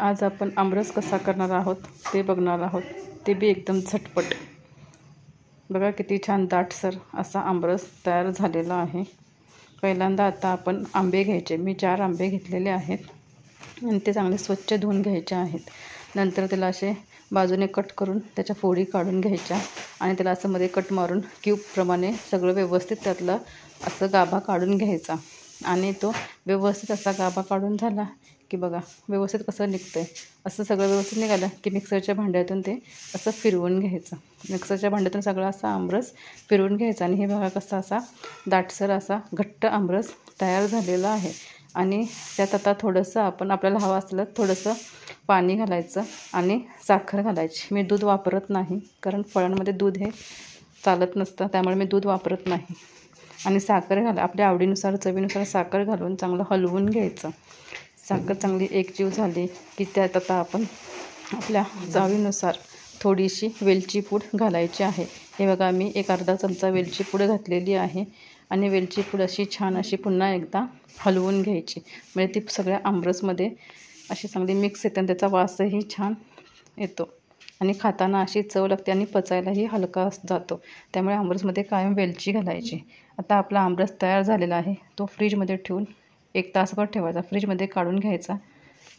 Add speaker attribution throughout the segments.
Speaker 1: आज आपण आमरस कसा करणार आहोत ते बघणार आहोत, ते बी एकदम झटपट। बघा किती छान दाटसर असा आमरस तयार झालेला आहे। पहिल्यांदा आता आपण आंबे घ्यायचे। मी 4 आंबे घेतलेले आहेत आणि ते चांगले स्वच्छ धुवून घ्यायचे आहेत। नंतर त्याला असे बाजूने कट करून त्याच्या फोडी काढून घ्यायच्या आणि त्याला असं मध्ये कट मारून क्यूब प्रमाणे सगळं व्यवस्थित त्यातला असं गाभा काढून घ्यायचा आणि तो व्यवस्थित असा गाभा काढून झाला की बघा व्यवस्थित कसं निघतंय। असं सगळं व्यवस्थित निघालं की मिक्सरच्या भांड्यातून ते असं फिरवून घ्यायचं। मिक्सरच्या भांड्यातून सगळं असा आमरस फिरवून घ्यायचा आणि हे बघा कसा असा दाटसर असा घट्ट आमरस तयार झालेला आहे। आणि त्यात आता थोडंसं आपल्याला हवं असलं थोडंसं पाणी घालायचं आणि साखर घालायची। मी दूध वापरत नाही, कारण फळांमध्ये दूध हे चालत नसतं, त्यामुळे मी दूध वापरत नाही। आणि साखर आपल्या आवडीनुसार चवीनुसार साखर घालून चांगलं हलवून घ्यायचं। साखर चांगली एकजीव झाली की त्यात आता आपण आपल्या चवीनुसार थोडीशी वेलची पूड घालायची आहे। हे बघा मी एक अर्धा चमचा वेलची पूड घातलेली आहे आणि वेलची पूड अशी छान अशी पुन्हा एकदा हलवून घ्यायची, म्हणजे ती सगळ्या आमरसमध्ये अशी चांगली मिक्स येते आणि त्याचा वासही छान येतो आणि खाताना अशी चव लागते आणि पचायलाही हलका जातो। त्यामुळे आमरसमध्ये कायम वेलची घालायची। आता आपला आमरस तयार झालेला आहे, तो फ्रीजमध्ये ठेवून 1 तासभर ठेवायचा। फ्रीजमध्ये काढून घ्यायचा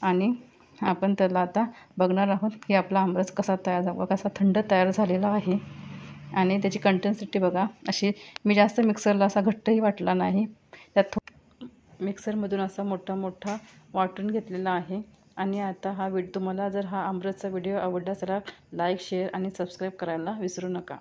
Speaker 1: आणि आपण त्याला आता बघणार आहोत की आपला आमरस कसा थंड तयार झालेला आहे। आणि त्याची कंसिस्टन्सी बघा अशी, मी जास्त मिक्सरला असा घट्टही वाटला नाही, त्यात मिक्सरमधून असा मोठा वाटून घेतलेला आहे। आणि आता तुम्हाला जर हा आमरसचा व्हिडिओ आवडला तर लाईक, शेअर आणि सबस्क्राईब करायला विसरू नका।